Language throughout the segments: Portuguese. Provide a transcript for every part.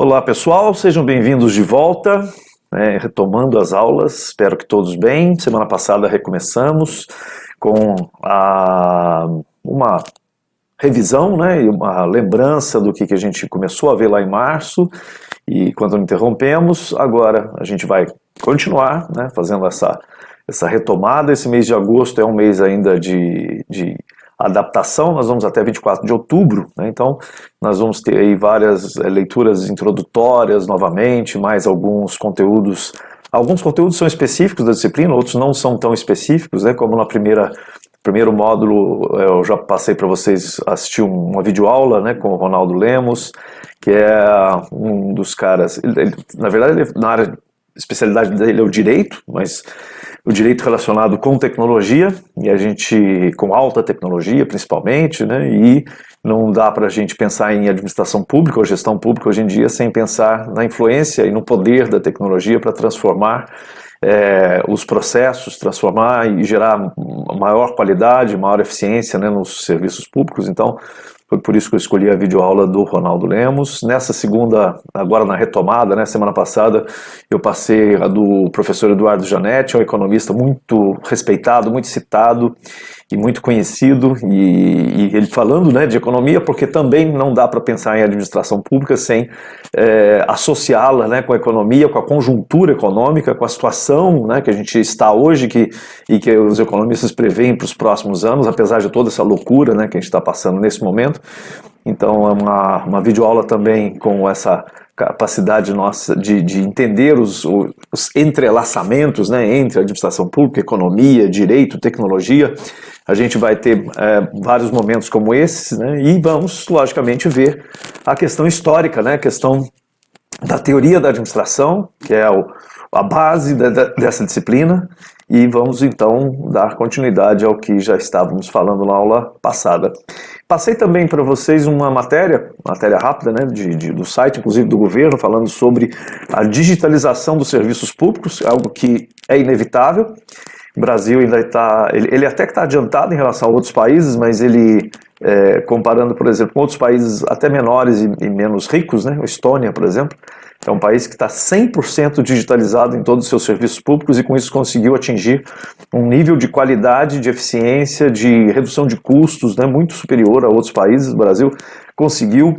Olá pessoal, sejam bem-vindos de volta, retomando as aulas, espero que todos bem. Semana passada recomeçamos com uma revisão, e uma lembrança do que a gente começou a ver lá em março e quando interrompemos. Agora a gente vai continuar, fazendo essa retomada. Esse mês de agosto é um mês ainda de adaptação, nós vamos até 24 de outubro, então nós vamos ter aí várias leituras introdutórias novamente, mais alguns conteúdos são específicos da disciplina, outros não são tão específicos, como no primeiro módulo eu já passei para vocês assistir uma videoaula, com o Ronaldo Lemos, que é um dos caras, na verdade na área, a especialidade dele é o direito, mas o direito relacionado com tecnologia, e a gente, com alta tecnologia principalmente, e não dá para a gente pensar em administração pública ou gestão pública hoje em dia sem pensar na influência e no poder da tecnologia para transformar os processos, transformar e gerar maior qualidade, maior eficiência nos serviços públicos. Então, foi por isso que eu escolhi a videoaula do Ronaldo Lemos. Nessa segunda, agora na retomada, semana passada, eu passei a do professor Eduardo Janetti, um economista muito respeitado, muito citado e muito conhecido, e ele falando de economia, porque também não dá para pensar em administração pública sem associá-la com a economia, com a conjuntura econômica, com a situação que a gente está hoje e que os economistas preveem para os próximos anos, apesar de toda essa loucura que a gente está passando nesse momento. Então é uma videoaula também com essa capacidade nossa de entender os entrelaçamentos entre administração pública, economia, direito, tecnologia. A gente vai ter vários momentos como esses, e vamos, logicamente, ver a questão histórica, a questão da teoria da administração, que é a base dessa disciplina, e vamos então dar continuidade ao que já estávamos falando na aula passada. Passei também para vocês uma matéria rápida do site, inclusive do governo, falando sobre a digitalização dos serviços públicos, algo que é inevitável. O Brasil ainda está, ele até que está adiantado em relação a outros países, mas ele, comparando, por exemplo, com outros países até menores e menos ricos, a Estônia, por exemplo, é um país que está 100% digitalizado em todos os seus serviços públicos e com isso conseguiu atingir um nível de qualidade, de eficiência, de redução de custos muito superior a outros países. O Brasil conseguiu,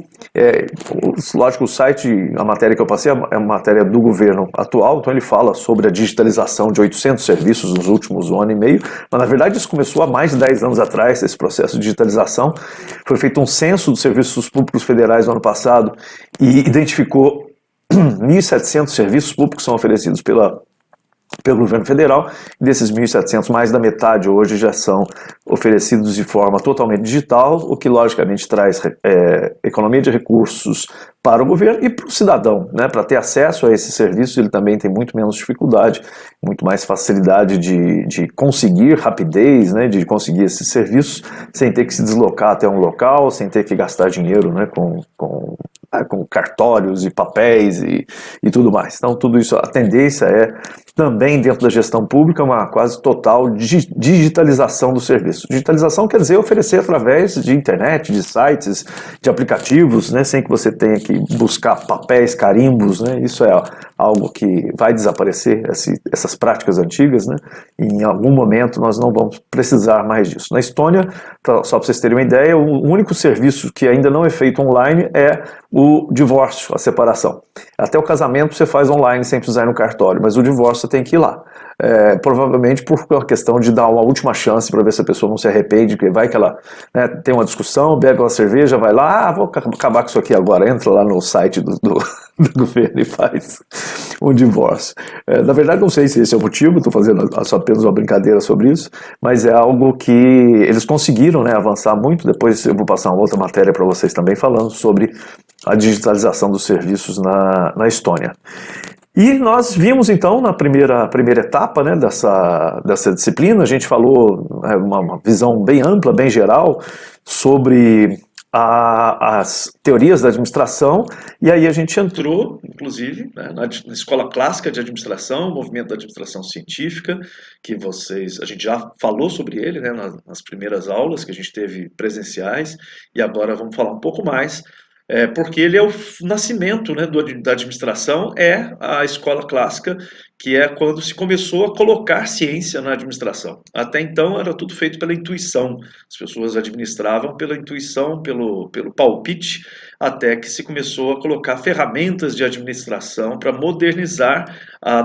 lógico, o site, a matéria que eu passei é uma matéria do governo atual, então ele fala sobre a digitalização de 800 serviços nos últimos um ano e meio, mas na verdade isso começou há mais de 10 anos atrás, esse processo de digitalização. Foi feito um censo dos serviços públicos federais no ano passado e identificou 1.700 serviços públicos são oferecidos pelo governo federal, e desses 1.700, mais da metade hoje já são oferecidos de forma totalmente digital, o que logicamente traz economia de recursos para o governo e para o cidadão, para ter acesso a esses serviços. Ele também tem muito menos dificuldade, muito mais facilidade de conseguir rapidez, de conseguir esses serviços sem ter que se deslocar até um local, sem ter que gastar dinheiro com cartórios e papéis e tudo mais. Então tudo isso, a tendência é também dentro da gestão pública uma quase total digitalização do serviço. Digitalização quer dizer oferecer através de internet, de sites, de aplicativos, sem que você tenha que buscar papéis, carimbos, isso é algo que vai desaparecer, essas práticas antigas, e em algum momento nós não vamos precisar mais disso. Na Estônia, só para vocês terem uma ideia, o único serviço que ainda não é feito online é o divórcio, a separação. Até o casamento você faz online sem precisar ir no cartório, mas o divórcio você tem que ir lá. Provavelmente por uma questão de dar uma última chance para ver se a pessoa não se arrepende, porque vai que ela tem uma discussão, bebe uma cerveja, vai lá, vou acabar com isso aqui agora, entra lá no site do governo e faz um divórcio. Na verdade, não sei se esse é o motivo, estou fazendo apenas uma brincadeira sobre isso, mas é algo que eles conseguiram avançar muito. Depois eu vou passar uma outra matéria para vocês também falando sobre a digitalização dos serviços na Estônia. E nós vimos então na primeira etapa dessa disciplina, a gente falou uma visão bem ampla, bem geral, sobre as teorias da administração, e aí a gente entrou, inclusive, na escola clássica de administração, o movimento da administração científica, que a gente já falou sobre ele nas primeiras aulas que a gente teve presenciais, e agora vamos falar um pouco mais porque ele é o nascimento, né, da administração, é a escola clássica, que é quando se começou a colocar ciência na administração. Até então era tudo feito pela intuição, as pessoas administravam pela intuição, pelo palpite, até que se começou a colocar ferramentas de administração para modernizar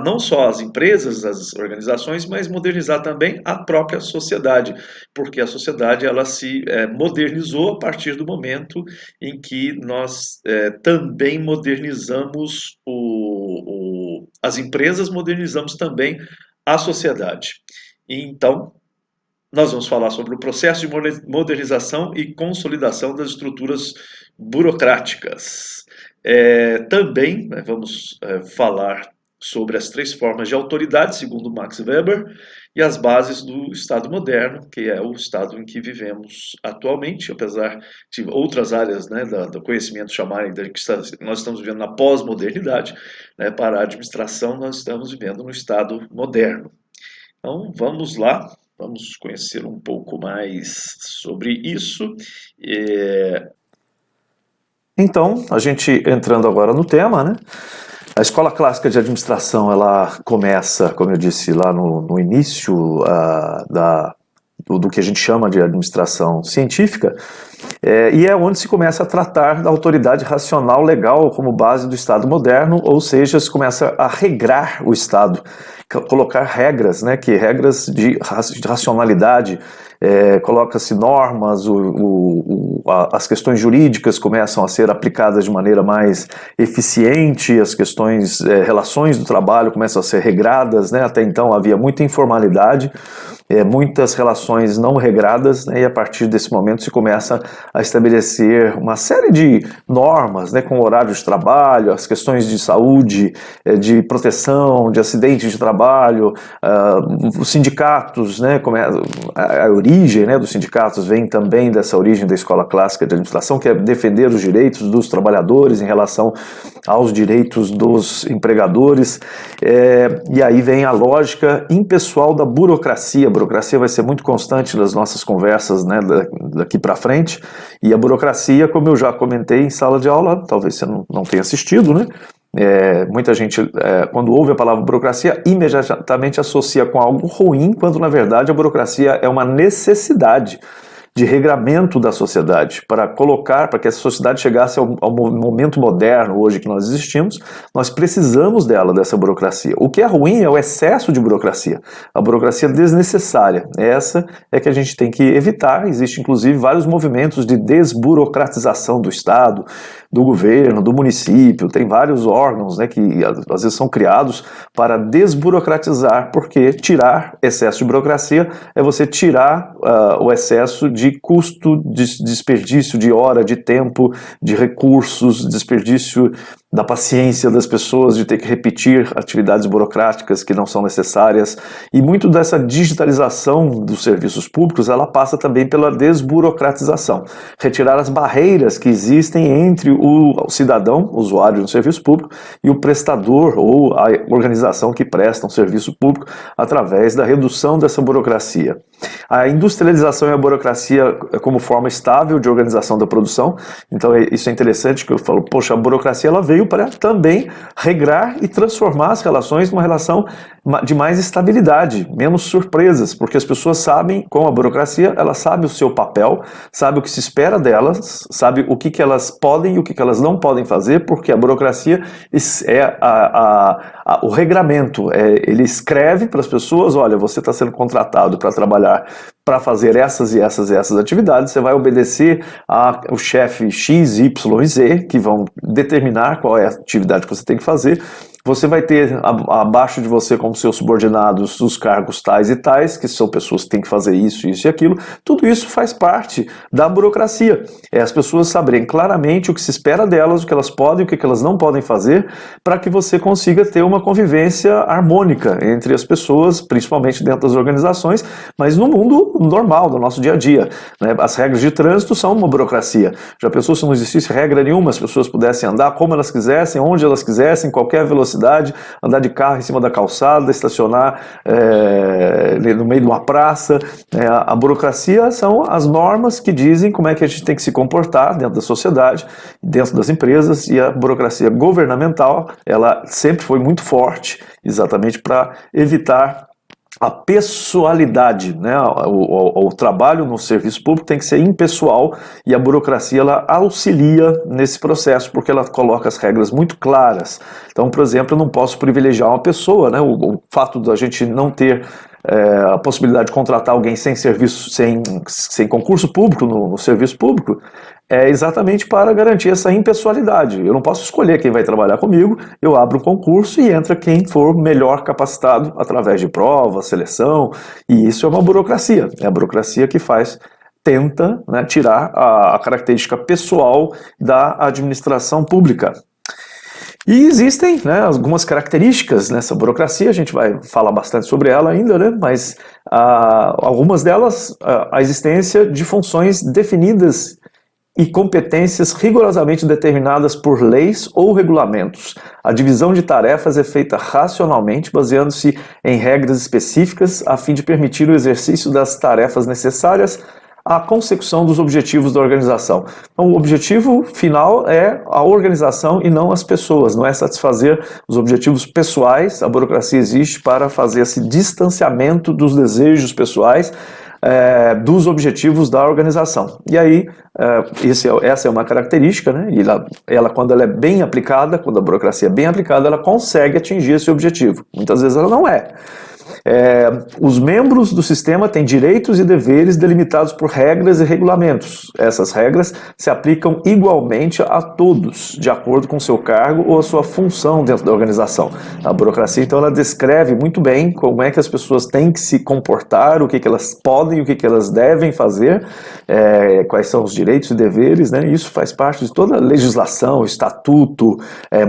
não só as empresas, as organizações, mas modernizar também a própria sociedade, porque a sociedade ela se modernizou a partir do momento em que nós também modernizamos as empresas, modernizamos também a sociedade. Então, nós vamos falar sobre o processo de modernização e consolidação das estruturas burocráticas. Também vamos falar sobre as 3 formas de autoridade, segundo Max Weber, e as bases do Estado moderno, que é o Estado em que vivemos atualmente, apesar de outras áreas, né, do conhecimento chamarem de que nós estamos vivendo na pós-modernidade, né, para a administração nós estamos vivendo no Estado moderno. Então, vamos lá, vamos conhecer um pouco mais sobre isso. Então, a gente entrando agora no tema, né? A Escola Clássica de Administração, ela começa, como eu disse lá no início do que a gente chama de administração científica, e é onde se começa a tratar da autoridade racional legal como base do Estado moderno, ou seja, se começa a regrar o Estado, colocar regras, né, regras de racionalidade, coloca-se normas, as questões jurídicas começam a ser aplicadas de maneira mais eficiente, as questões, relações do trabalho começam a ser regradas, né, até então havia muita informalidade, muitas relações não regradas, né, e a partir desse momento se começa a estabelecer uma série de normas, né, com horário de trabalho, as questões de saúde, de proteção, de acidentes de trabalho, os sindicatos, né, a origem, né, dos sindicatos vem também dessa origem da Escola Clássica de Administração, que é defender os direitos dos trabalhadores em relação aos direitos dos empregadores, e aí vem a lógica impessoal da burocracia. A burocracia vai ser muito constante nas nossas conversas, né, daqui para frente, e a burocracia, como eu já comentei em sala de aula, talvez você não tenha assistido, né? Muita gente, quando ouve a palavra burocracia, imediatamente associa com algo ruim, quando na verdade a burocracia é uma necessidade de regramento da sociedade, para que essa sociedade chegasse ao momento moderno hoje que nós existimos, nós precisamos dessa burocracia. O que é ruim é o excesso de burocracia, a burocracia desnecessária. Essa é que a gente tem que evitar. Existe inclusive vários movimentos de desburocratização do Estado, do governo, do município, tem vários órgãos, né, que às vezes são criados para desburocratizar, porque tirar excesso de burocracia é você tirar o excesso de custo, de desperdício de hora, de tempo, de recursos, desperdício da paciência das pessoas de ter que repetir atividades burocráticas que não são necessárias, e muito dessa digitalização dos serviços públicos, ela passa também pela desburocratização, retirar as barreiras que existem entre o cidadão, usuário do serviço público, e o prestador ou a organização que presta um serviço público, através da redução dessa burocracia. A industrialização e a burocracia como forma estável de organização da produção. Então isso é interessante, que eu falo, poxa, a burocracia ela veio para também regrar e transformar as relações numa relação de mais estabilidade, menos surpresas, porque as pessoas sabem, com a burocracia, ela sabe o seu papel, sabe o que se espera delas, sabe o que elas podem e o que elas não podem fazer, porque a burocracia é o regramento, ele escreve para as pessoas, olha, você está sendo contratado para trabalhar, para fazer essas e essas e essas atividades, você vai obedecer ao chefe X, Y e Z, que vão determinar qual é a atividade que você tem que fazer. Você vai ter abaixo de você como seus subordinados os cargos tais e tais, que são pessoas que têm que fazer isso, isso e aquilo. Tudo isso faz parte da burocracia. É as pessoas saberem claramente o que se espera delas, o que elas podem e o que elas não podem fazer, para que você consiga ter uma convivência harmônica entre as pessoas, principalmente dentro das organizações, mas no mundo normal, do nosso dia a dia, né? As regras de trânsito são uma burocracia. Já pensou se não existisse regra nenhuma, as pessoas pudessem andar como elas quisessem, onde elas quisessem, qualquer velocidade, cidade, andar de carro em cima da calçada, estacionar no meio de uma praça. A burocracia são as normas que dizem como é que a gente tem que se comportar dentro da sociedade, dentro das empresas, e a burocracia governamental, ela sempre foi muito forte, exatamente para evitar a pessoalidade, né? O trabalho no serviço público tem que ser impessoal, e a burocracia ela auxilia nesse processo, porque ela coloca as regras muito claras. Então, por exemplo, eu não posso privilegiar uma pessoa, né? O fato da gente não ter a possibilidade de contratar alguém sem serviço, sem concurso público no serviço público, é exatamente para garantir essa impessoalidade. Eu não posso escolher quem vai trabalhar comigo, eu abro um concurso e entra quem for melhor capacitado através de prova, seleção, e isso é uma burocracia. É a burocracia que tenta, né, tirar a característica pessoal da administração pública. E existem, né, algumas características nessa burocracia, a gente vai falar bastante sobre ela ainda, né, mas algumas delas, a existência de funções definidas e competências rigorosamente determinadas por leis ou regulamentos. A divisão de tarefas é feita racionalmente, baseando-se em regras específicas, a fim de permitir o exercício das tarefas necessárias à consecução dos objetivos da organização. Então, o objetivo final é a organização e não as pessoas, não é satisfazer os objetivos pessoais. A burocracia existe para fazer esse distanciamento dos desejos pessoais dos objetivos da organização. E aí, essa é uma característica, né? E ela, quando ela é bem aplicada, quando a burocracia é bem aplicada, ela consegue atingir esse objetivo. Muitas vezes ela não é. Os membros do sistema têm direitos e deveres delimitados por regras e regulamentos. Essas regras se aplicam igualmente a todos, de acordo com seu cargo ou a sua função dentro da organização. A burocracia, então, ela descreve muito bem como é que as pessoas têm que se comportar, o que elas podem e o que elas devem fazer, quais são os direitos e deveres, né? Isso faz parte de toda a legislação, estatuto,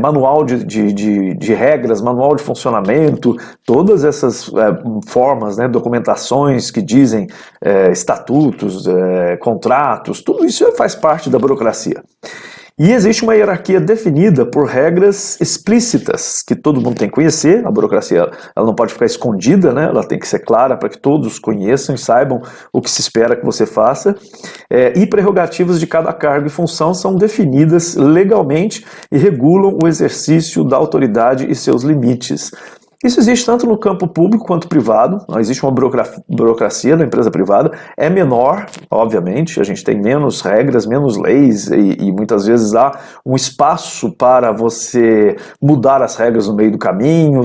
manual de regras, manual de funcionamento, todas essas formas, né, documentações que dizem estatutos, contratos, tudo isso faz parte da burocracia. E existe uma hierarquia definida por regras explícitas que todo mundo tem que conhecer. A burocracia, ela não pode ficar escondida, né? Ela tem que ser clara para que todos conheçam e saibam o que se espera que você faça. E prerrogativas de cada cargo e função são definidas legalmente e regulam o exercício da autoridade e seus limites. Isso existe tanto no campo público quanto privado. Não existe uma burocracia na empresa privada, é menor, obviamente, a gente tem menos regras, menos leis, e muitas vezes há um espaço para você mudar as regras no meio do caminho,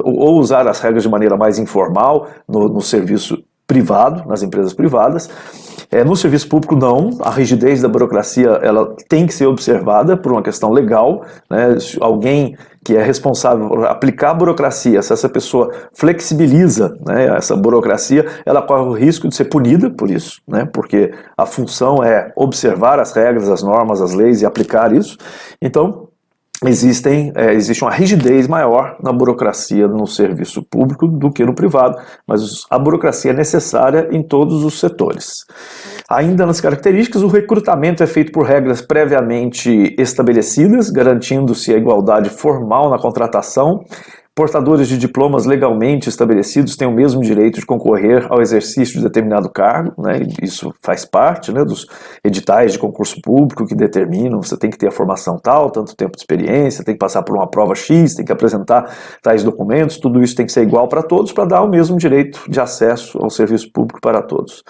ou usar as regras de maneira mais informal no serviço privado, nas empresas privadas. No serviço público não, a rigidez da burocracia ela tem que ser observada por uma questão legal, né? Alguém que é responsável por aplicar a burocracia, se essa pessoa flexibiliza, né, essa burocracia, ela corre o risco de ser punida por isso, né? Porque a função é observar as regras, as normas, as leis e aplicar isso. Então, existe uma rigidez maior na burocracia no serviço público do que no privado, mas a burocracia é necessária em todos os setores. Ainda nas características, o recrutamento é feito por regras previamente estabelecidas, garantindo-se a igualdade formal na contratação. Portadores de diplomas legalmente estabelecidos têm o mesmo direito de concorrer ao exercício de determinado cargo, né? Isso faz parte, né, dos editais de concurso público que determinam, você tem que ter a formação tal, tanto tempo de experiência, tem que passar por uma prova X, tem que apresentar tais documentos, tudo isso tem que ser igual para todos para dar o mesmo direito de acesso ao serviço público para todos.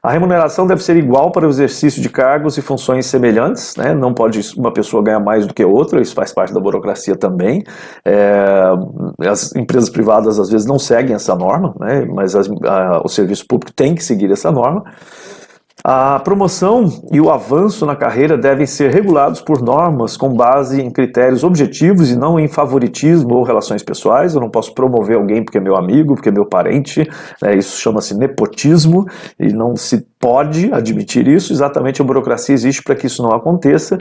A remuneração deve ser igual para o exercício de cargos e funções semelhantes, né? Não pode uma pessoa ganhar mais do que outra, isso faz parte da burocracia também. As empresas privadas às vezes não seguem essa norma, né? Mas o serviço público tem que seguir essa norma. A promoção e o avanço na carreira devem ser regulados por normas com base em critérios objetivos e não em favoritismo ou relações pessoais. Eu não posso promover alguém porque é meu amigo, porque é meu parente, né? Isso chama-se nepotismo e não se pode admitir isso. Exatamente, a burocracia existe para que isso não aconteça.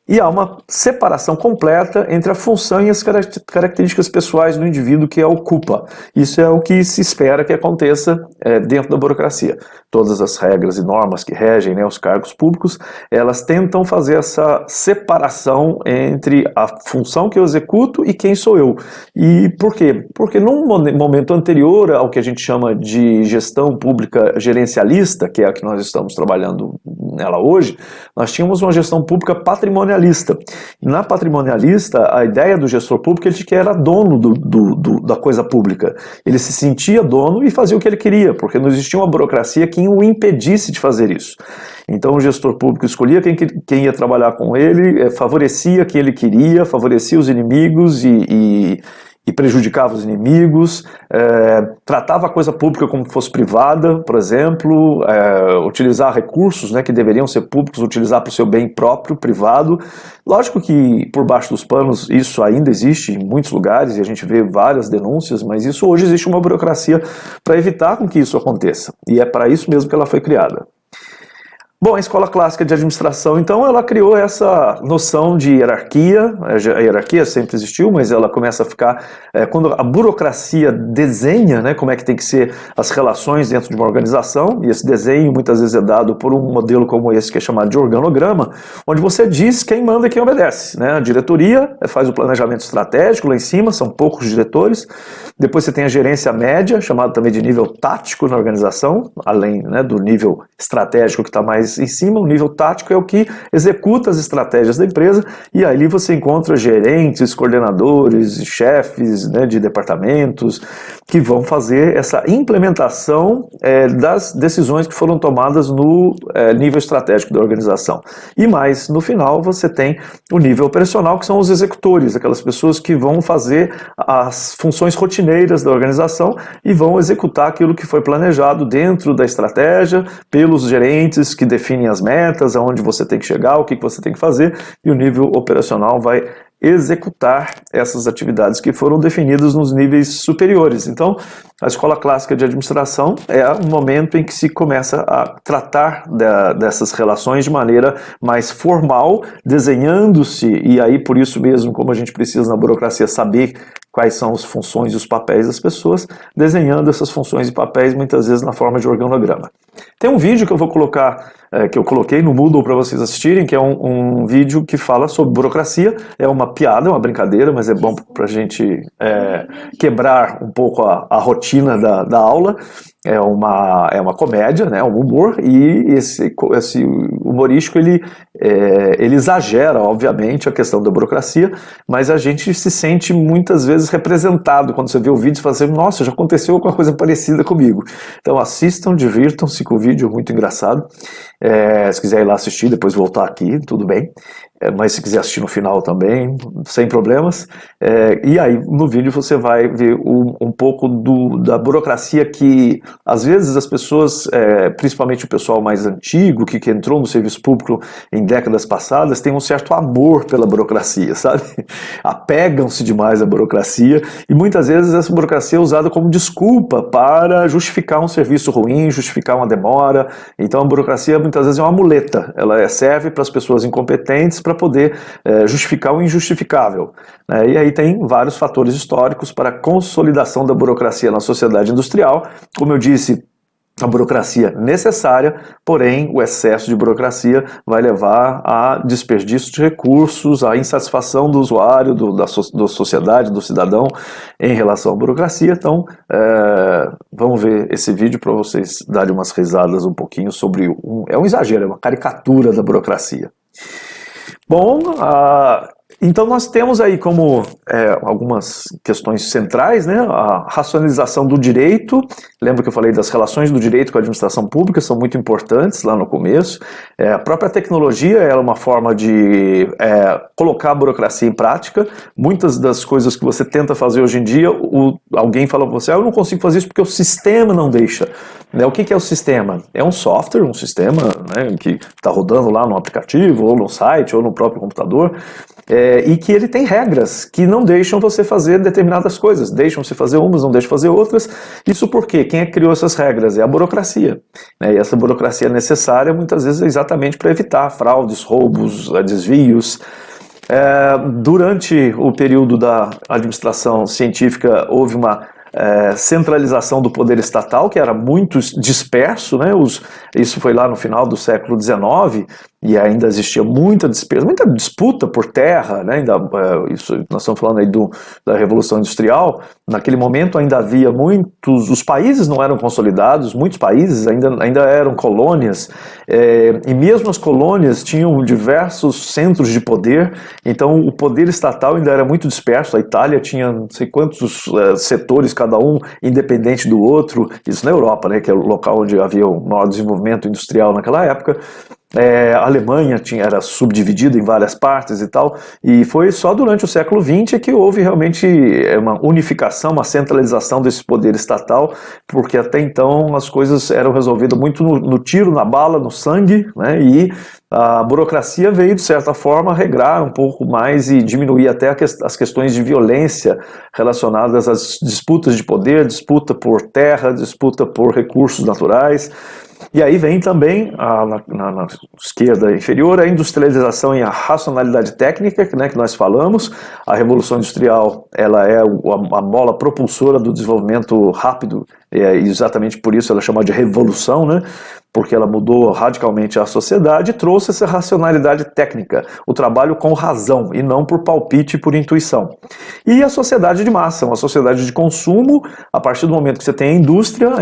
E há uma separação completa entre a função e as características pessoais do indivíduo que a ocupa. Isso é o que se espera que aconteça dentro da burocracia. Todas as regras e normas que regem, né, os cargos públicos, elas tentam fazer essa separação entre a função que eu executo e quem sou eu. E por quê? Porque num momento anterior ao que a gente chama de gestão pública gerencialista, que é a que nós estamos trabalhando nela hoje, nós tínhamos uma gestão pública patrimonialista. E na patrimonialista, a ideia do gestor público é de que era dono da coisa pública. Ele se sentia dono e fazia o que ele queria, porque não existia uma burocracia que o impedisse de fazer isso. Então o gestor público escolhia quem ia trabalhar com ele, favorecia quem ele queria, favorecia os inimigos e prejudicava os inimigos, tratava a coisa pública como fosse privada, por exemplo, utilizar recursos, né, que deveriam ser públicos, utilizar para o seu bem próprio, privado. Lógico que por baixo dos panos isso ainda existe em muitos lugares e a gente vê várias denúncias, mas isso hoje existe uma burocracia para evitar com que isso aconteça. E é para isso mesmo que ela foi criada. Bom, a Escola Clássica de Administração, então, ela criou essa noção de hierarquia. A hierarquia sempre existiu, mas ela começa a ficar... quando a burocracia desenha, né, como é que tem que ser as relações dentro de uma organização, e esse desenho muitas vezes é dado por um modelo como esse, que é chamado de organograma, onde você diz quem manda e quem obedece, né? A diretoria faz o planejamento estratégico lá em cima, são poucos diretores. Depois você tem a gerência média, chamada também de nível tático na organização, além, né, do nível estratégico que está mais em cima. O nível tático é o que executa as estratégias da empresa, e ali você encontra gerentes, coordenadores, chefes, né, de departamentos, que vão fazer essa implementação das decisões que foram tomadas no nível estratégico da organização. E mais, no final, você tem o nível operacional, que são os executores, aquelas pessoas que vão fazer as funções rotineiras da organização e vão executar aquilo que foi planejado dentro da estratégia, pelos gerentes que definem as metas, aonde você tem que chegar, o que você tem que fazer, e o nível operacional vai executar essas atividades que foram definidas nos níveis superiores. Então, a Escola Clássica de Administração é um momento em que se começa a tratar dessas relações de maneira mais formal, desenhando-se, e aí por isso mesmo, como a gente precisa na burocracia saber quais são as funções e os papéis das pessoas, desenhando essas funções e papéis muitas vezes na forma de organograma. Tem um vídeo que eu vou colocar, que eu coloquei no Moodle para vocês assistirem, que é um vídeo que fala sobre burocracia. É uma piada, é uma brincadeira, mas é bom para a gente quebrar um pouco a rotina da aula. É uma comédia, né, um humor, e esse humorístico ele exagera, obviamente, a questão da burocracia, mas a gente se sente muitas vezes representado quando você vê o vídeo e fala assim, nossa, já aconteceu alguma coisa parecida comigo. Então assistam, divirtam-se com o vídeo, muito engraçado. Se quiser ir lá assistir, depois voltar aqui, tudo bem. Mas se quiser assistir no final também, sem problemas. E aí no vídeo você vai ver um pouco da burocracia que às vezes as pessoas, principalmente o pessoal mais antigo, que entrou no serviço público em décadas passadas, tem um certo amor pela burocracia, sabe? Apegam-se demais à burocracia, e muitas vezes essa burocracia é usada como desculpa para justificar um serviço ruim, justificar uma demora. Então a burocracia muitas vezes é uma muleta, ela serve para as pessoas incompetentes para poder justificar o injustificável. E aí tem vários fatores históricos para a consolidação da burocracia na sociedade industrial. Como eu disse, a burocracia necessária, porém o excesso de burocracia vai levar a desperdício de recursos, a insatisfação do usuário, da sociedade, do cidadão em relação à burocracia. Então, vamos ver esse vídeo para vocês darem umas risadas um pouquinho sobre é um exagero, é uma caricatura da burocracia. Bom, então nós temos aí como algumas questões centrais, né? A racionalização do direito. Lembra que eu falei das relações do direito com a administração pública, são muito importantes lá no começo. A própria tecnologia é uma forma de colocar a burocracia em prática. Muitas das coisas que você tenta fazer hoje em dia, alguém fala para você, eu não consigo fazer isso porque o sistema não deixa. O que é o sistema? É um software, um sistema, né, que está rodando lá no aplicativo, ou no site, ou no próprio computador, e que ele tem regras que não deixam você fazer determinadas coisas, deixam você fazer umas, não deixam fazer outras. Isso porque quem é que criou essas regras? É a burocracia, né? E essa burocracia é necessária muitas vezes exatamente para evitar fraudes, roubos, desvios. Durante o período da administração científica houve uma centralização do poder estatal, que era muito disperso, né? Isso foi lá no final do século XIX, e ainda existia muita disputa por terra, né? Isso, nós estamos falando aí da Revolução Industrial. Naquele momento ainda havia os países não eram consolidados, muitos países ainda eram colônias, e mesmo as colônias tinham diversos centros de poder, então o poder estatal ainda era muito disperso. A Itália tinha não sei quantos setores, cada um independente do outro, isso na Europa, né, que é o local onde havia o maior desenvolvimento industrial naquela época. A Alemanha era subdividida em várias partes e tal, e foi só durante o século XX que houve realmente uma unificação, uma centralização desse poder estatal, porque até então as coisas eram resolvidas muito no tiro, na bala, no sangue, né, e a burocracia veio, de certa forma, regrar um pouco mais e diminuir até as questões de violência relacionadas às disputas de poder, disputa por terra, disputa por recursos naturais. E aí vem também, na esquerda inferior, a industrialização e a racionalidade técnica, né, que nós falamos. A Revolução Industrial ela é a mola propulsora do desenvolvimento rápido, e exatamente por isso ela é chamada de revolução, né, porque ela mudou radicalmente a sociedade e trouxe essa racionalidade técnica, o trabalho com razão e não por palpite e por intuição. E a sociedade de massa, uma sociedade de consumo. A partir do momento que você tem a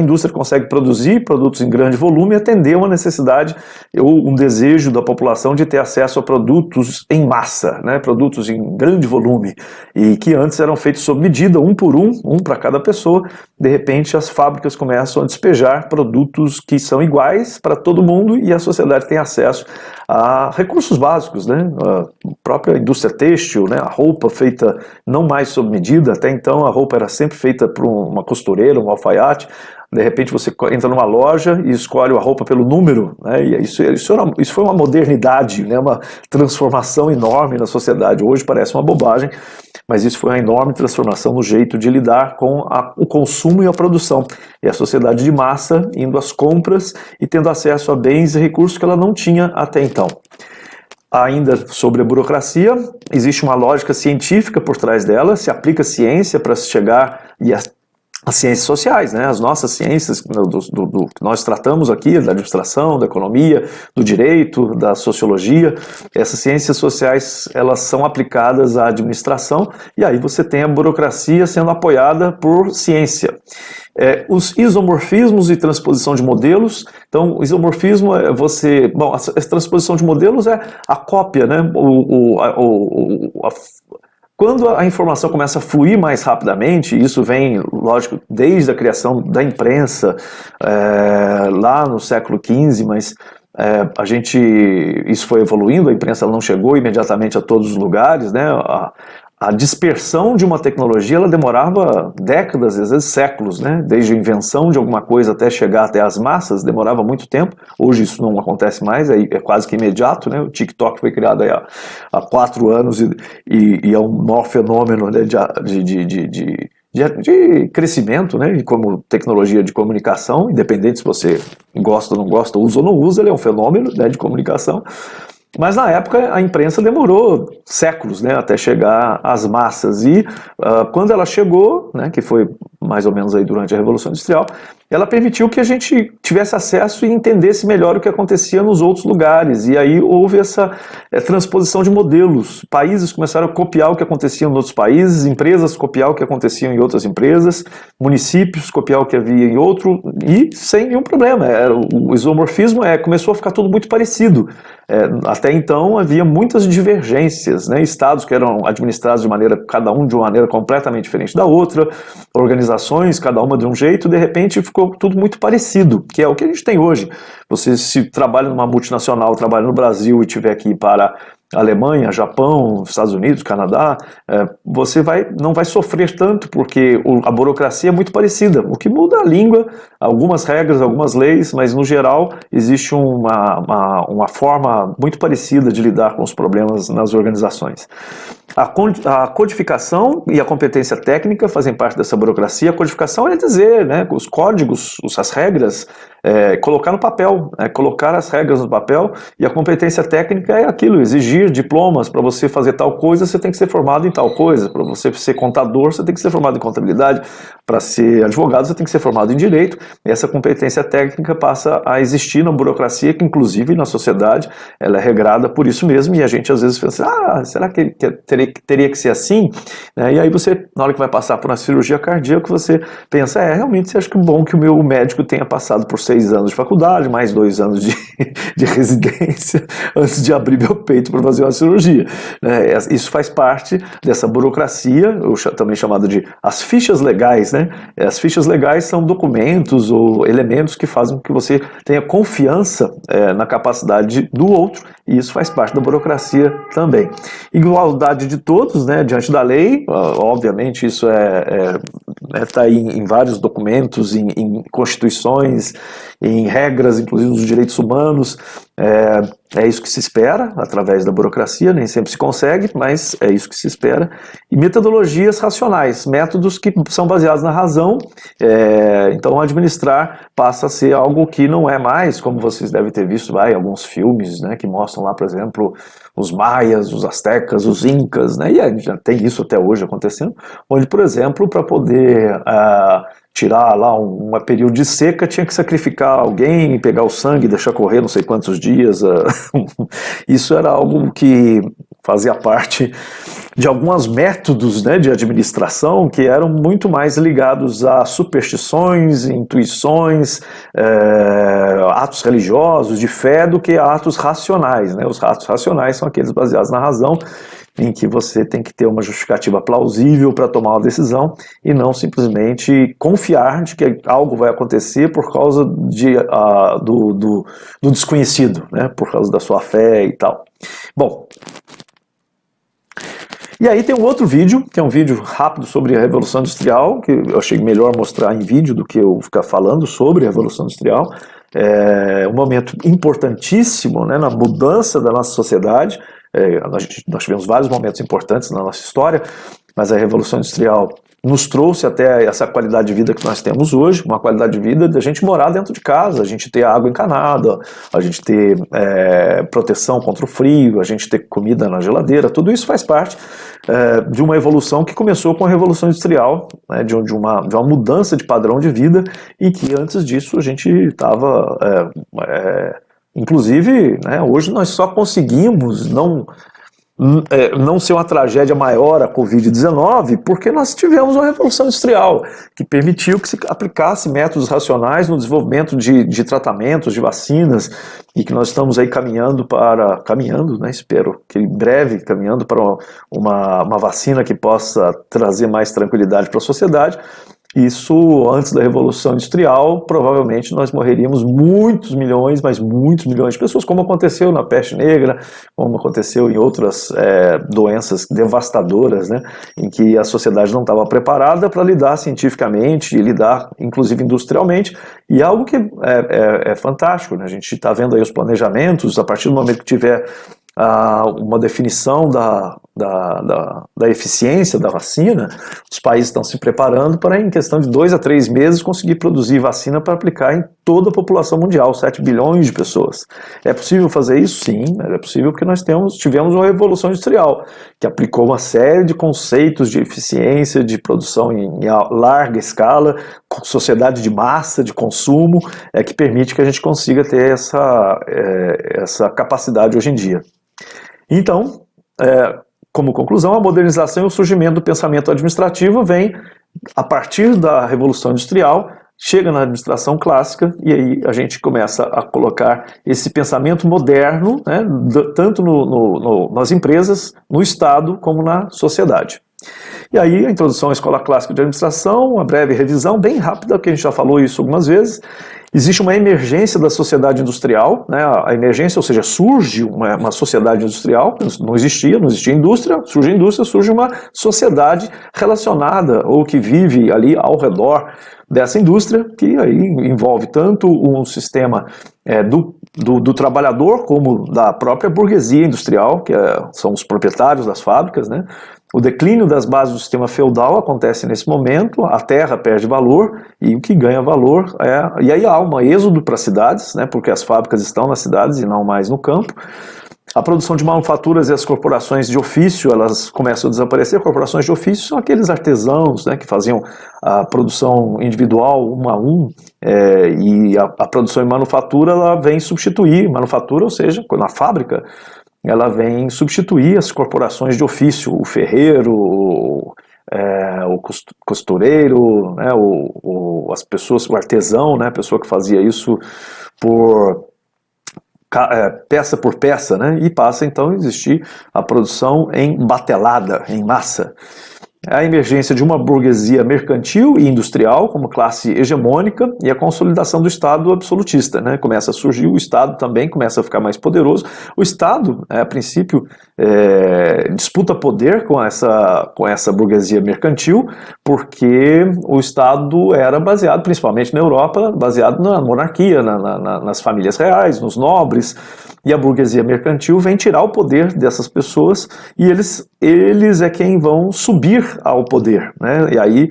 indústria consegue produzir produtos em grande volume e atender uma necessidade ou um desejo da população de ter acesso a produtos em massa, né, produtos em grande volume, e que antes eram feitos sob medida, um por um para cada pessoa. De repente as fábricas começam a despejar produtos que são iguais para todo mundo e a sociedade tem acesso a recursos básicos, né? A própria indústria têxtil, né? A roupa feita não mais sob medida. Até então a roupa era sempre feita por uma costureira, um alfaiate. De repente você entra numa loja e escolhe a roupa pelo número, né? E isso foi uma modernidade, né? Uma transformação enorme na sociedade. Hoje parece uma bobagem, mas isso foi uma enorme transformação no jeito de lidar com o consumo e a produção. E a sociedade de massa indo às compras e tendo acesso a bens e recursos que ela não tinha até então. Ainda sobre a burocracia, existe uma lógica científica por trás dela, se aplica ciência para se chegar as ciências sociais, né? As nossas ciências do que nós tratamos aqui, da administração, da economia, do direito, da sociologia. Essas ciências sociais, elas são aplicadas à administração, e aí você tem a burocracia sendo apoiada por ciência. Os isomorfismos e transposição de modelos. Então, o isomorfismo é a transposição de modelos é a cópia, né? Quando a informação começa a fluir mais rapidamente, isso vem, lógico, desde a criação da imprensa, lá no século XV, mas isso foi evoluindo, a imprensa não chegou imediatamente a todos os lugares, né? A dispersão de uma tecnologia, ela demorava décadas, às vezes séculos, né? Desde a invenção de alguma coisa até chegar até as massas, demorava muito tempo. Hoje isso não acontece mais, é quase que imediato, né? O TikTok foi criado aí há 4 anos e é um maior fenômeno, né, de crescimento, né? E como tecnologia de comunicação, independente se você gosta ou não gosta, usa ou não usa, ele é um fenômeno, né, de comunicação. Mas na época a imprensa demorou séculos, né, até chegar às massas, e quando ela chegou, né, que foi mais ou menos aí durante a Revolução Industrial, ela permitiu que a gente tivesse acesso e entendesse melhor o que acontecia nos outros lugares, e aí houve essa transposição de modelos. Países começaram a copiar o que acontecia em outros países, empresas copiar o que acontecia em outras empresas, municípios copiar o que havia em outro, e sem nenhum problema. O isomorfismo começou a ficar tudo muito parecido. Até então havia muitas divergências, né? Estados que eram administrados cada um de uma maneira completamente diferente da outra, organizações, cada uma de um jeito, de repente ficou tudo muito parecido, que é o que a gente tem hoje. Você, se trabalha numa multinacional, trabalha no Brasil e tiver que ir para Alemanha, Japão, Estados Unidos, Canadá, você não vai sofrer tanto, porque a burocracia é muito parecida. O que muda é a língua, algumas regras, algumas leis, mas no geral existe uma forma muito parecida de lidar com os problemas nas organizações. A codificação e a competência técnica fazem parte dessa burocracia. A codificação é dizer, né, os códigos, as regras, colocar no papel, colocar as regras no papel, e a competência técnica é aquilo, exigir diplomas. Para você fazer tal coisa, você tem que ser formado em tal coisa. Para você ser contador, você tem que ser formado em contabilidade. Para ser advogado, você tem que ser formado em direito. E essa competência técnica passa a existir na burocracia, que inclusive na sociedade ela é regrada por isso mesmo, e a gente às vezes pensa, será que teria que ser assim? E aí você, na hora que vai passar por uma cirurgia cardíaca, você pensa, realmente, você acha que é bom que o meu médico tenha passado por 6 anos de faculdade, mais 2 anos de residência, antes de abrir meu peito para fazer uma cirurgia. Isso faz parte dessa burocracia, também chamada de as fichas legais, né? As fichas legais são documentos ou elementos que fazem com que você tenha confiança na capacidade do outro, e isso faz parte da burocracia também. Igualdade de todos, né, diante da lei, obviamente isso está aí em vários documentos, em constituições, em regras, inclusive dos direitos humanos. É isso que se espera através da burocracia, nem sempre se consegue, mas é isso que se espera. E metodologias racionais, métodos que são baseados na razão. Então administrar passa a ser algo que não é mais, como vocês devem ter visto em alguns filmes, né, que mostram lá, por exemplo, os maias, os astecas, os incas, né, e já tem isso até hoje acontecendo, onde, por exemplo, para poder tirar lá um período de seca, tinha que sacrificar alguém, pegar o sangue, deixar correr não sei quantos dias. Isso era algo que fazia parte de alguns métodos, né, de administração que eram muito mais ligados a superstições, intuições, atos religiosos, de fé, do que a atos racionais, né? Os atos racionais são aqueles baseados na razão, em que você tem que ter uma justificativa plausível para tomar uma decisão e não simplesmente confiar de que algo vai acontecer por causa do desconhecido, né? Por causa da sua fé e tal. Bom, e aí tem um outro vídeo, que é um vídeo rápido sobre a Revolução Industrial, que eu achei melhor mostrar em vídeo do que eu ficar falando sobre a Revolução Industrial. É um momento importantíssimo, né, na mudança da nossa sociedade. Nós tivemos vários momentos importantes na nossa história, mas a Revolução Industrial nos trouxe até essa qualidade de vida que nós temos hoje, uma qualidade de vida de a gente morar dentro de casa, a gente ter água encanada, a gente ter proteção contra o frio, a gente ter comida na geladeira. Tudo isso faz parte de uma evolução que começou com a Revolução Industrial, né, de uma mudança de padrão de vida, e que antes disso a gente estava... Inclusive, né, hoje nós só conseguimos não ser uma tragédia maior a Covid-19 porque nós tivemos uma Revolução Industrial que permitiu que se aplicasse métodos racionais no desenvolvimento de tratamentos, de vacinas, e que nós estamos aí caminhando, né, espero que em breve, caminhando para uma vacina que possa trazer mais tranquilidade para a sociedade. Isso, antes da Revolução Industrial, provavelmente nós morreríamos muitos milhões, mas muitos milhões de pessoas, como aconteceu na peste negra, como aconteceu em outras doenças devastadoras, né, em que a sociedade não estava preparada para lidar cientificamente e lidar, inclusive, industrialmente, e algo que é fantástico, né? A gente está vendo aí os planejamentos, a partir do momento que tiver uma definição da eficiência da vacina, os países estão se preparando para, em questão de 2 a 3 meses, conseguir produzir vacina para aplicar em toda a população mundial, 7 bilhões de pessoas. É possível fazer isso? Sim, é possível porque nós tivemos uma Revolução Industrial, que aplicou uma série de conceitos de eficiência, de produção em larga escala, sociedade de massa, de consumo, que permite que a gente consiga ter essa capacidade hoje em dia. Então, como conclusão, a modernização e o surgimento do pensamento administrativo vem a partir da Revolução Industrial, chega na administração clássica, e aí a gente começa a colocar esse pensamento moderno, né, tanto nas empresas, no Estado, como na sociedade. E aí a introdução à Escola Clássica de Administração, uma breve revisão, bem rápida, porque a gente já falou isso algumas vezes, Existe uma emergência da sociedade industrial, né? A emergência, ou seja, surge uma sociedade industrial, não existia indústria, surge uma sociedade relacionada ou que vive ali ao redor dessa indústria, que aí envolve tanto um sistema do trabalhador como da própria burguesia industrial, que são os proprietários das fábricas, né? O declínio das bases do sistema feudal acontece nesse momento, a terra perde valor e o que ganha valor e aí há um êxodo para as cidades, né, porque as fábricas estão nas cidades e não mais no campo. A produção de manufaturas e as corporações de ofício, elas começam a desaparecer. Corporações de ofício são aqueles artesãos, né, que faziam a produção individual, um a um, e a produção em manufatura ela vem substituir, manufatura, ou seja, na fábrica, ela vem substituir as corporações de ofício, o ferreiro, o costureiro, né, as pessoas, o artesão, né, a pessoa que fazia isso por peça por peça, né, e passa então a existir a produção em batelada, em massa. A emergência de uma burguesia mercantil e industrial como classe hegemônica e a consolidação do Estado absolutista, né? Começa a surgir, o Estado também começa a ficar mais poderoso. O Estado, a princípio, disputa poder com essa burguesia mercantil, porque o Estado era baseado, principalmente na Europa, baseado na monarquia, nas famílias reais, nos nobres, e a burguesia mercantil vem tirar o poder dessas pessoas e eles é quem vão subir ao poder, né? E aí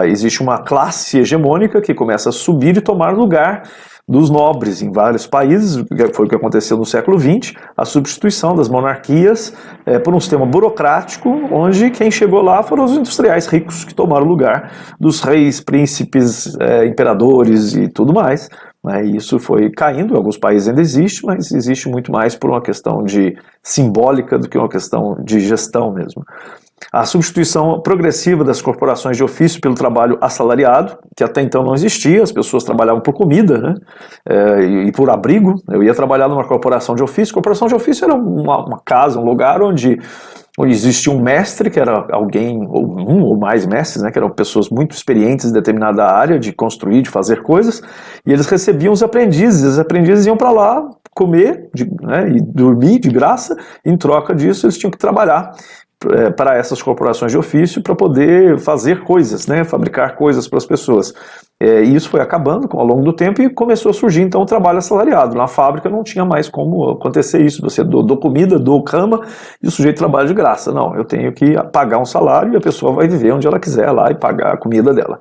existe uma classe hegemônica que começa a subir e tomar lugar dos nobres em vários países. Foi o que aconteceu no século XX, a substituição das monarquias por um sistema burocrático, onde quem chegou lá foram os industriais ricos que tomaram o lugar dos reis, príncipes, imperadores e tudo mais. E isso foi caindo, em alguns países ainda existe, mas existe muito mais por uma questão simbólica do que uma questão de gestão mesmo. A substituição progressiva das corporações de ofício pelo trabalho assalariado, que até então não existia, as pessoas trabalhavam por comida, né, e por abrigo. Eu ia trabalhar numa corporação de ofício. Corporação de ofício era uma casa, um lugar onde existia um mestre, que era alguém, ou um ou mais mestres, né, que eram pessoas muito experientes em determinada área de construir, de fazer coisas, e eles recebiam os aprendizes iam para lá comer, né, e dormir de graça, e em troca disso eles tinham que trabalhar para essas corporações de ofício para poder fazer coisas, né, fabricar coisas para as pessoas. E isso foi acabando ao longo do tempo e começou a surgir então o trabalho assalariado. Na fábrica não tinha mais como acontecer isso, você dou comida, dou cama e o sujeito trabalha de graça. Não, eu tenho que pagar um salário e a pessoa vai viver onde ela quiser lá e pagar a comida dela.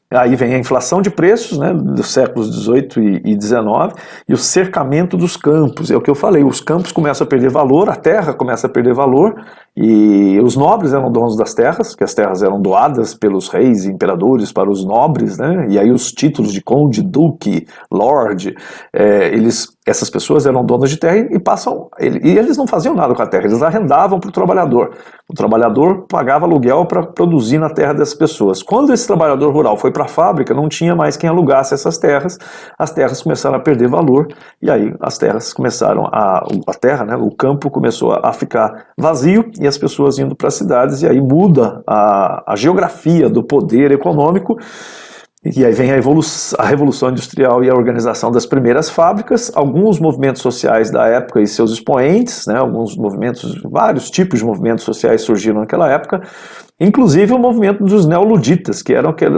Aí vem a inflação de preços, né, dos séculos XVIII e XIX e o cercamento dos campos. É o que eu falei, os campos começam a perder valor, a terra começa a perder valor e os nobres eram donos das terras, que as terras eram doadas pelos reis e imperadores para os nobres, né, e aí os títulos de conde, duque, lord, essas pessoas eram donas de terra e eles não faziam nada com a terra, eles arrendavam para o trabalhador pagava aluguel para produzir na terra dessas pessoas. Quando esse trabalhador rural foi para a fábrica, não tinha mais quem alugasse essas terras, as terras começaram a perder valor, e aí as terras começaram a terra, né, o campo começou a ficar vazio, e as pessoas indo para as cidades, e aí muda a geografia do poder econômico. E aí vem a Revolução Industrial e a organização das primeiras fábricas, alguns movimentos sociais da época e seus expoentes, né, vários tipos de movimentos sociais surgiram naquela época, inclusive o movimento dos neoluditas,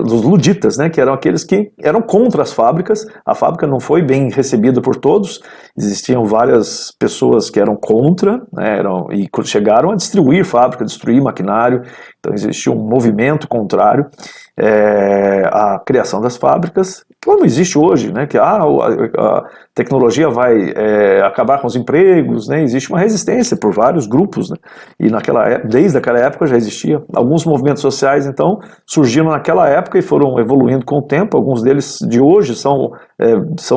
dos luditas, né, que eram aqueles que eram contra as fábricas. A fábrica não foi bem recebida por todos, existiam várias pessoas que eram contra, né, e chegaram a destruir fábrica, destruir maquinário, então existia um movimento contrário à criação das fábricas, como existe hoje, né, que a tecnologia vai acabar com os empregos, né, existe uma resistência por vários grupos, né, e desde aquela época já existia. Alguns movimentos sociais, então, surgiram naquela época e foram evoluindo com o tempo, alguns deles de hoje são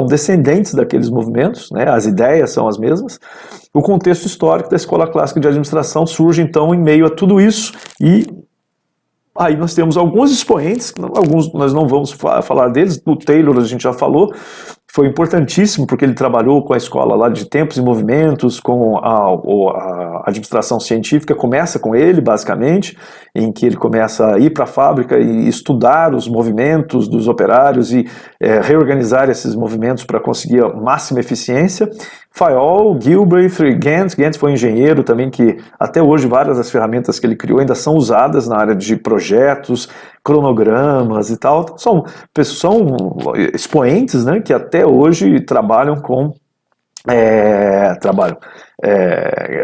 descendentes daqueles movimentos, né, as ideias são as mesmas. O contexto histórico da Escola Clássica de Administração surge, então, em meio a tudo isso, e aí nós temos alguns expoentes, alguns nós não vamos falar deles, o Taylor a gente já falou, foi importantíssimo porque ele trabalhou com a escola lá de Tempos e Movimentos, com a administração científica, começa com ele basicamente, em que ele começa a ir para a fábrica e estudar os movimentos dos operários e reorganizar esses movimentos para conseguir a máxima eficiência. Fayol, Gilbreth, Gantz foi um engenheiro também que até hoje várias das ferramentas que ele criou ainda são usadas na área de projetos, cronogramas e tal. São expoentes, né, que até hoje trabalham com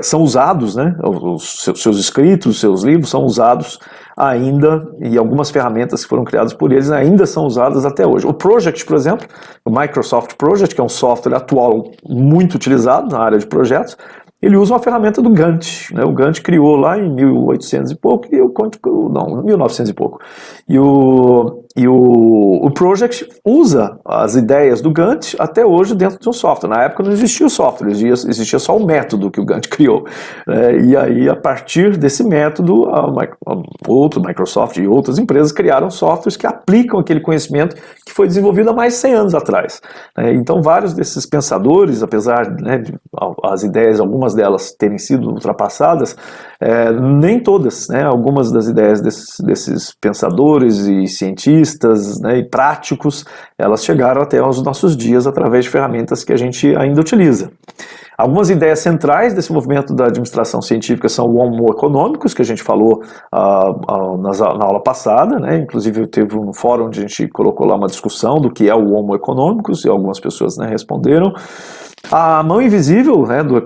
são usados, né, os seus escritos, os seus livros são usados ainda, e algumas ferramentas que foram criadas por eles ainda são usadas até hoje. O Project, por exemplo, o Microsoft Project, que é um software atual muito utilizado na área de projetos, ele usa uma ferramenta do Gantt, né? O Gantt criou lá em 1800 e pouco, 1900 e pouco. E o Project usa as ideias do Gantt até hoje dentro de um software. Na época não existia o software, existia só o método que o Gantt criou. E aí, a partir desse método, Microsoft e outras empresas criaram softwares que aplicam aquele conhecimento que foi desenvolvido há mais de 100 anos atrás. Então, vários desses pensadores, apesar, né, de as ideias, algumas delas terem sido ultrapassadas, nem todas, né, algumas das ideias desses pensadores e cientistas, né, e práticos, elas chegaram até os nossos dias através de ferramentas que a gente ainda utiliza. Algumas ideias centrais desse movimento da administração científica são o homo econômicos, que a gente falou na aula passada, né? Inclusive teve um fórum onde a gente colocou lá uma discussão do que é o homo econômicos, e algumas pessoas, né, responderam. A mão invisível, né, do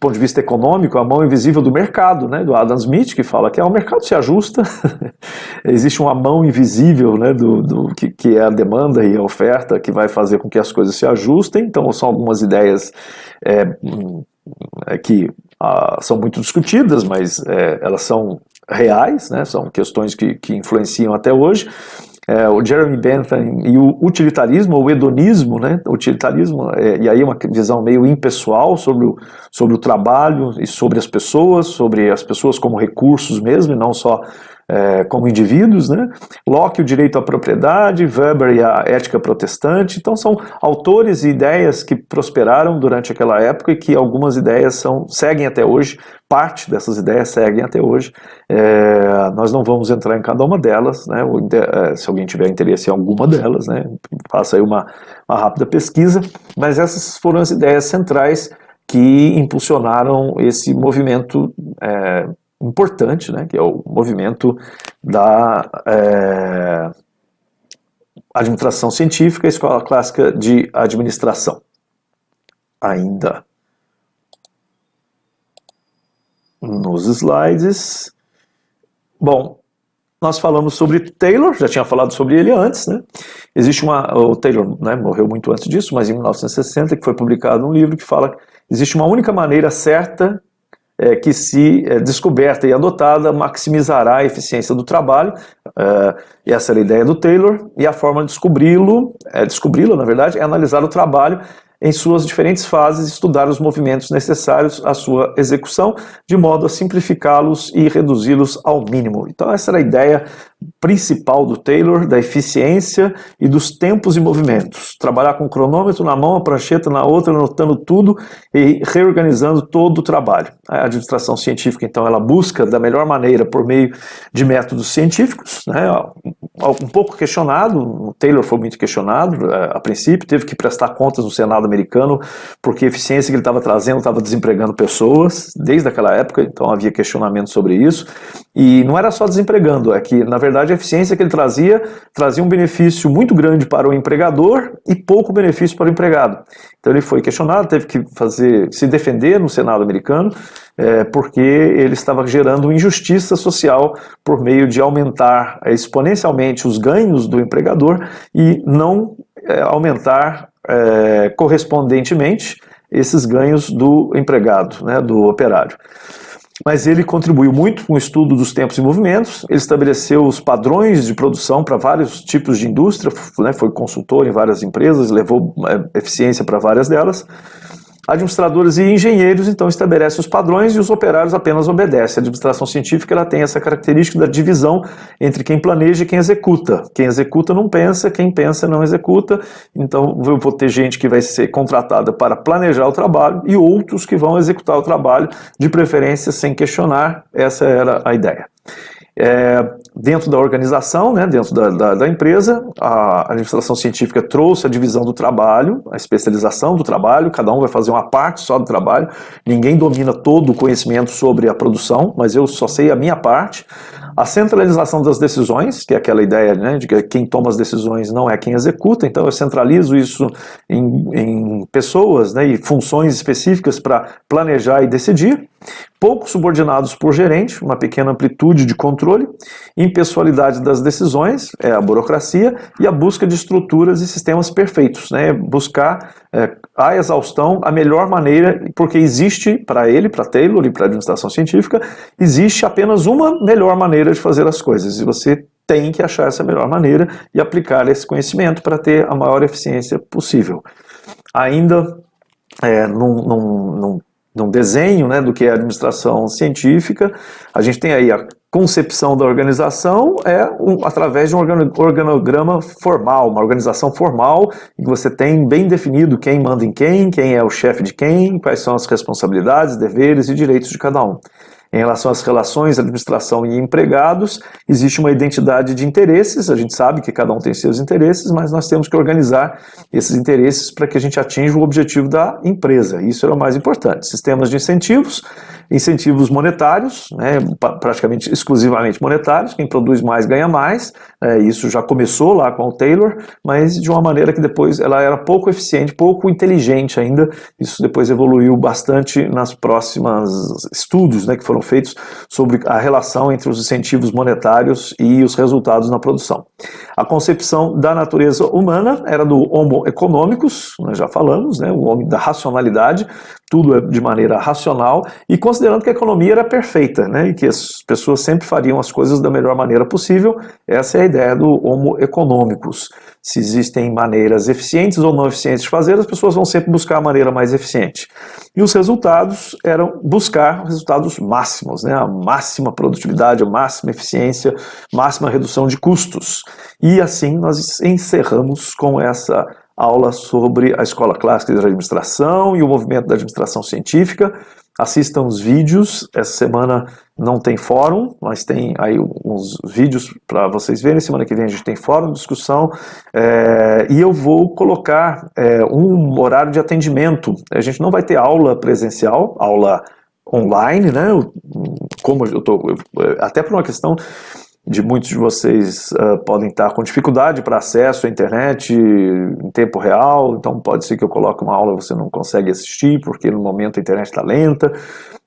ponto de vista econômico, a mão invisível do mercado, né, do Adam Smith, que fala que o mercado se ajusta, existe uma mão invisível, né, que é a demanda e a oferta, que vai fazer com que as coisas se ajustem. Então são algumas ideias que são muito discutidas, mas elas são reais, né, são questões que influenciam até hoje. O Jeremy Bentham e o utilitarismo, ou hedonismo, né? O utilitarismo, e aí uma visão meio impessoal sobre o trabalho e sobre as pessoas como recursos mesmo, e não só como indivíduos, né? Locke, o direito à propriedade, Weber e a ética protestante. Então são autores e ideias que prosperaram durante aquela época e que algumas ideias seguem até hoje, parte dessas ideias seguem até hoje. Nós não vamos entrar em cada uma delas, né? Se alguém tiver interesse em alguma delas, né, faça aí uma rápida pesquisa, mas essas foram as ideias centrais que impulsionaram esse movimento importante, né, que é o movimento da administração científica, a escola clássica de administração. Ainda nos slides. Bom, nós falamos sobre Taylor, já tinha falado sobre ele antes, né? Existe o Taylor, né, morreu muito antes disso, mas em 1960 que foi publicado um livro que fala que existe uma única maneira certa que, se descoberta e adotada, maximizará a eficiência do trabalho. Essa era a ideia do Taylor, e a forma de descobri-la, na verdade, é analisar o trabalho em suas diferentes fases, estudar os movimentos necessários à sua execução, de modo a simplificá-los e reduzi-los ao mínimo. Então essa era a ideia principal do Taylor, da eficiência e dos tempos e movimentos. Trabalhar com o cronômetro na mão, a prancheta na outra, anotando tudo e reorganizando todo o trabalho. A administração científica, então, ela busca da melhor maneira por meio de métodos científicos, né, um pouco questionado. O Taylor foi muito questionado a princípio, teve que prestar contas no Senado americano, porque a eficiência que ele estava trazendo estava desempregando pessoas, desde aquela época, então havia questionamento sobre isso, e não era só desempregando, é que, na verdade, a eficiência que ele trazia um benefício muito grande para o empregador e pouco benefício para o empregado. Então ele foi questionado, teve que se defender no Senado americano, porque ele estava gerando injustiça social por meio de aumentar exponencialmente os ganhos do empregador e não aumentar correspondentemente esses ganhos do empregado, né, do operário. Mas ele contribuiu muito com o estudo dos tempos e movimentos, ele estabeleceu os padrões de produção para vários tipos de indústria, né, foi consultor em várias empresas, levou eficiência para várias delas. Administradores e engenheiros, então, estabelecem os padrões e os operários apenas obedecem. A administração científica ela tem essa característica da divisão entre quem planeja e quem executa. Quem executa não pensa, quem pensa não executa. Então, eu vou ter gente que vai ser contratada para planejar o trabalho e outros que vão executar o trabalho, de preferência sem questionar. Essa era a ideia. Dentro da organização, né, dentro da empresa, a administração científica trouxe a divisão do trabalho, a especialização do trabalho, cada um vai fazer uma parte só do trabalho, ninguém domina todo o conhecimento sobre a produção, mas eu só sei a minha parte. A centralização das decisões, que é aquela ideia, né, de que quem toma as decisões não é quem executa, então eu centralizo isso em pessoas, né, e funções específicas para planejar e decidir. Poucos subordinados por gerente, uma pequena amplitude de controle, impessoalidade das decisões, a burocracia, e a busca de estruturas e sistemas perfeitos, né, buscar a exaustão a melhor maneira, porque existe para ele, para Taylor e para a administração científica, existe apenas uma melhor maneira de fazer as coisas, e você tem que achar essa melhor maneira e aplicar esse conhecimento para ter a maior eficiência possível. Ainda num desenho, né, do que é a administração científica, a gente tem aí a concepção da organização através de um organograma formal, uma organização formal, em que você tem bem definido quem manda em quem é o chefe de quem, quais são as responsabilidades, deveres e direitos de cada um. Em relação às relações, administração e empregados, existe uma identidade de interesses, a gente sabe que cada um tem seus interesses, mas nós temos que organizar esses interesses para que a gente atinja o objetivo da empresa, isso é o mais importante. Sistemas de incentivos monetários, né, praticamente exclusivamente monetários, quem produz mais ganha mais, isso já começou lá com o Taylor, mas de uma maneira que depois ela era pouco eficiente, pouco inteligente ainda, isso depois evoluiu bastante nas próximas estudos, né, que foram feitos sobre a relação entre os incentivos monetários e os resultados na produção. A concepção da natureza humana era do Homo economicus, nós já falamos, né, o homem da racionalidade, tudo é de maneira racional, e considerando que a economia era perfeita, né, e que as pessoas sempre fariam as coisas da melhor maneira possível, essa é a ideia do Homo economicus. Se existem maneiras eficientes ou não eficientes de fazer, as pessoas vão sempre buscar a maneira mais eficiente. E os resultados eram buscar resultados máximos, né? A máxima produtividade, a máxima eficiência, máxima redução de custos. E assim nós encerramos com essa aula sobre a Escola Clássica de Administração e o movimento da administração científica. Assistam os vídeos, essa semana não tem fórum, mas tem aí uns vídeos para vocês verem, semana que vem a gente tem fórum de discussão, e eu vou colocar um horário de atendimento. A gente não vai ter aula presencial, aula online, né, como eu estou, até por uma questão de muitos de vocês podem estar com dificuldade para acesso à internet em tempo real, então pode ser que eu coloque uma aula e você não consegue assistir, porque no momento a internet está lenta.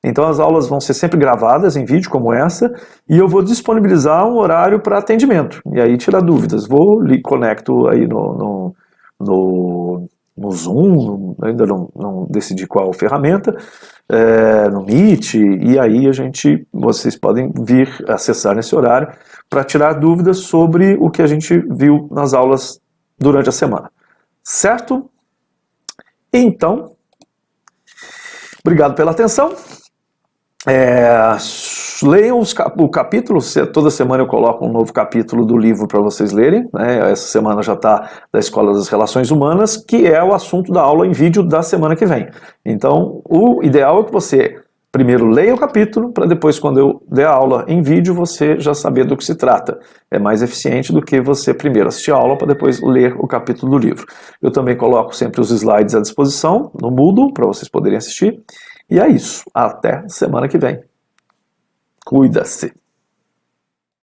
Então as aulas vão ser sempre gravadas em vídeo como essa, e eu vou disponibilizar um horário para atendimento, e aí tirar dúvidas. Conecto aí no Zoom, ainda não decidi qual ferramenta, no Meet, e aí vocês podem vir acessar nesse horário para tirar dúvidas sobre o que a gente viu nas aulas durante a semana. Certo? Então, obrigado pela atenção. Leiam o capítulo, toda semana eu coloco um novo capítulo do livro para vocês lerem, né? Essa semana já está da Escola das Relações Humanas, que é o assunto da aula em vídeo da semana que vem. Então, o ideal é que você primeiro leia o capítulo, para depois, quando eu der a aula em vídeo, você já saber do que se trata. É mais eficiente do que você primeiro assistir a aula para depois ler o capítulo do livro. Eu também coloco sempre os slides à disposição no Moodle, para vocês poderem assistir. E é isso. Até semana que vem. Cuida-se.